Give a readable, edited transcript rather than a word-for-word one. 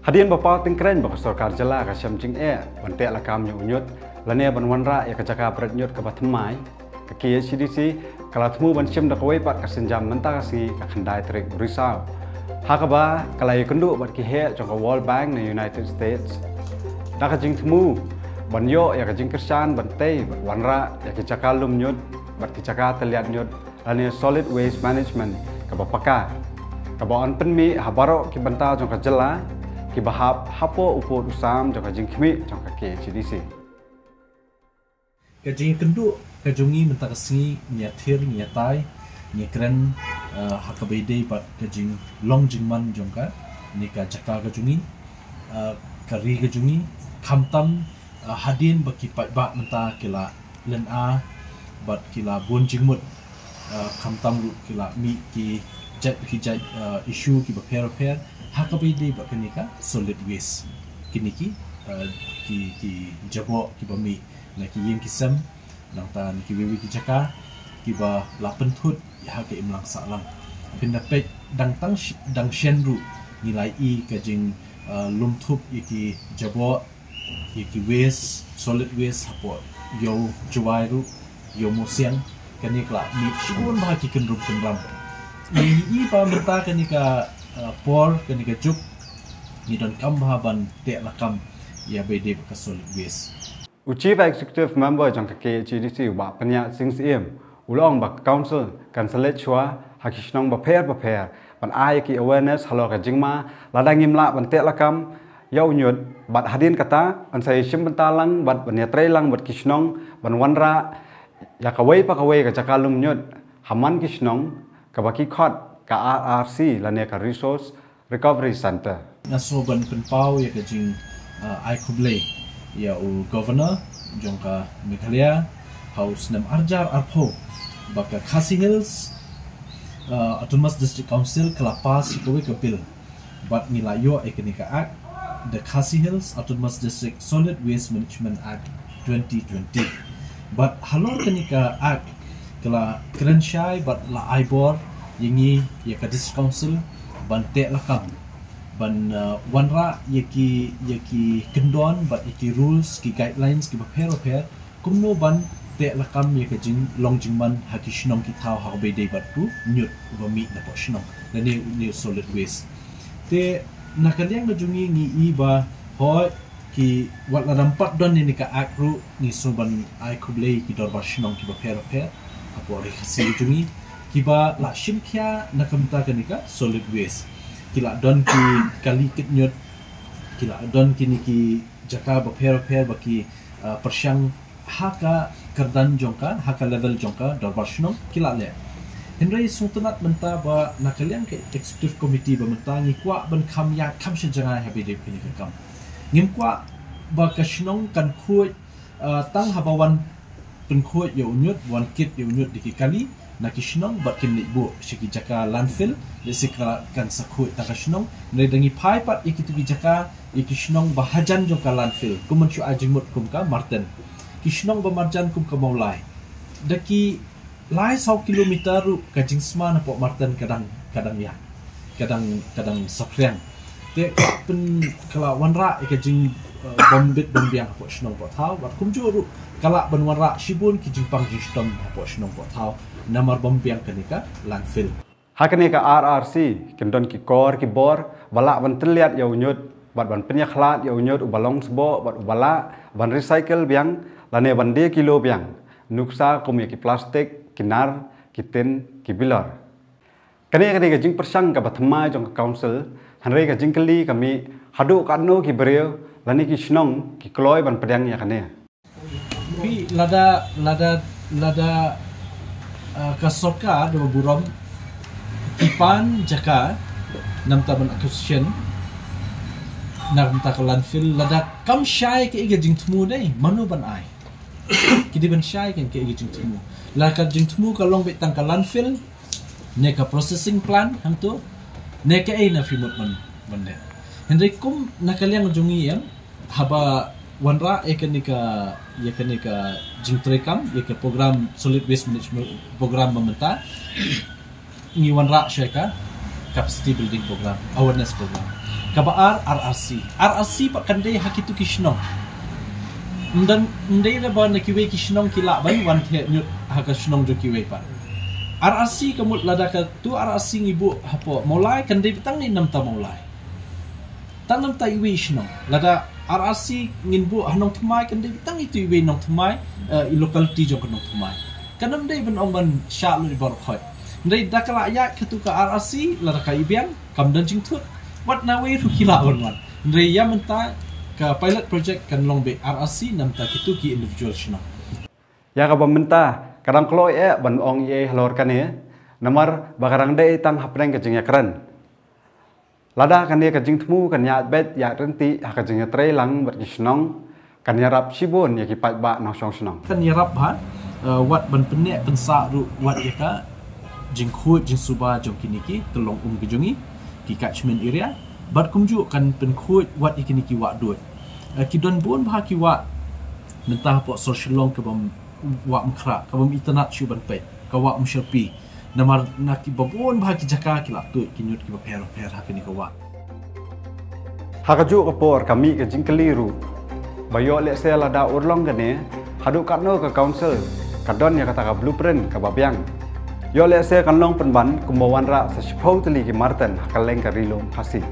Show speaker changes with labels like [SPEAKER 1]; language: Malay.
[SPEAKER 1] Hadian bapa tingkren bapa sorkar jela ka syam jing bantek la kam nyut lane ban wanra ya ka jaka berat nyut ka batmai ka KCDC kala temu ban syam da kawai pat ka senjam mentah si ka khandai trek risau hakaba kala yakundu bat ki he jong ka World Bank na United States da ka jing temu ban yo ya ka jing kersan bantai bat wanra ya ka jaka lum nyut bat ki jaka teliat nyut lane solid waste management ka bapaka ka ba on penmi habaro ki banta jong ka jela ki bahap hapo upo usam jong ka jing khmi jong ka KCDC
[SPEAKER 2] ka jing kendu ka jongi mentah kesengi nyathir nyatai nyekren hakabede pat ka jing long jingman jong ka ni ka jaka ka jongi kari ka jongi khamtam hadin baki pat ba mentah kila len a bat kila bon jingmut khamtam kila mi ki jat issue ki ba pair hakabede ba kenika solid waste kiniki ki jabo ki ba mi na ki yeng kisam nang tan ki wewi ki jaka ki ba la pentut ya ke imlang salang pinapek dang shenru nilai i ka jing lumthup iki jabo iki waste solid waste hapo yo juwairu yo mosiang kanikla mi shibun ba ki kendrum kendram ni ba merta kanika por kanika juk ni don kam bahaban te lakam ya bede ka solid waste
[SPEAKER 1] Chief Executive Member jong ka KCDC ba panya sing sim ulong ba council kan select chua hakishnong ba pair ban ai ki awareness halo ka jingma ladang imla ban te lakam yau nyut bat hadin kata an sai sim bentalang bat ban ya lang bat kishnong ban wanra ya kawai pa kawai ka jakalum nyut haman kishnong ka baki khot ka RRC lane ka Resource Recovery Center
[SPEAKER 2] naso ban penpau ya ka jing ai kuble ya u governor jongka Meghalaya House nam arjar arpho baka Khasi Hills Autonomous District Council kelapas ikowe ke bill bat nilayo ekonika act the Khasi Hills Autonomous District Solid Waste Management Act 2020 bat halor kenika act kala kerensyai bat la aibor yingi ya ka district council bante lakam ban wanra yaki kendon bat iki rules ki guidelines ki pair kumno ban te lakam yaka jing long jingman hakishnong ki thau ha be de bat tu nyut ba mi na po shnong na ni solid waste te nakaliang na jungi ngi i ba ho ki wat la dampat don ni ka akru ni so ban ai kublei ki dor ba shnong ki ba pair apo re khasi jungi ki ba la shimkhya nakamta ka ni ka solid waste kila don ki kali kit nyut kila don ki ni ki jaka ba pair baki persyang haka kerdan jongka haka level jongka darbar shnong kila le henry sultanat menta ba nakaliang ke executive committee ba menta ni kwa ban kham shajanga habi de kini kam ngim kwa ba ka shnong kan khu tang habawan pen khu yo nyut wan kit yo nyut dikali nakishnong bat kin bu shiki jaka landfill lesikala kan sakhu takashnong nedangi pai pat ikitugi jaka ikishnong bahajan jongka landfill kumanchu ajimut kumka martin kishnong ba marjan kum ka maulai daki lai 100 kilometer ru kajing sma na po martin kadang ya kadang sapriang te pen kala wanra ikajing bombiang po shnong po thau bat kumju ru kala ban wanra shibun kijing pang jistom po shnong po thau namar bombiang kanika landfill
[SPEAKER 1] hakane ka RRC kendon ki kor ki bor wala ban terlihat ya unyut bat ban penyakhlat ya unyut ubalong sebo bat ubala ban recycle biang lane ban de kilo biang nuksa kum ki plastik kinar kiten ki bilor kane ka jing persang ka bathma jong council hanre ka jing kali kami hadu kanu ki breu lane ki shnong ki kloi ban pedang ya kane
[SPEAKER 2] bi lada kasoka do burom ipan jaka nam taban acquisition nam ta landfill lada kam shai ke igajing tmu dei manu ban ai kidi ban shai ke igajing tmu la ka jing tmu ka long betang ka landfill ne ka processing plant hang tu ne ka ai na fimot man ne hendrik kum nakaliang jungi yang haba wanra ekanika jing trekam yaka program solid waste management program mementa ni wanra sheka capacity building program awareness program kabaar RRC pak kandai hakitu kishnong dan ndai ra ba nakiwe kishnong kila ban wan the nyut haka shnong jo kiwe pa RRC kamut lada ka tu RRC ngibu hapo mulai kandai petang ni nam ta mulai tanam ta iwe shnong lada RRC nginbu hanong thmai kandai petang itu iwe nong thmai I locality jo kanong thmai kanam dai ban ong ban sha lu bar khoi ndai dakala ya khatu ka RRC lada ka ibiang kam dan jing thut wat na we ru kila wan ndai ya menta ka pilot project kan long be RRC nam ta kitu ki individual shna
[SPEAKER 1] ya ka bamenta kadang kloi ban ong ye halor kan ye namar bakarang dai tang hapreng ka jing ya kran lada kan ye ka jing thmu kan ya bet ya renti ha ka jing ya tre lang ber kisnong kan ya rap sibon ya ki pat ba nong song snong
[SPEAKER 2] kan ya rap ha wat ban penne pensa ru wat ya ka jing khut jing suba jong kiniki tolong gejungi ki catchment area bat kumju kan penkhut wat ikini ki wa dut kidon bon bah ki wa mentah po social long ke bam wa mkhra ka bam internet shu ban pe ka wa mshapi namar nak ki babon bah ki jaka ki la tu kinyut ki ba per ha kini ka wa
[SPEAKER 1] hakaju ka por kami ke jing keliru bayo le se la da urlong gane hadu katno ka council kadon ya kata ka blueprint ka babyang yo le se kan long penban kumbawan ra sa shpau tali ki marten hakaleng ka rilom khasi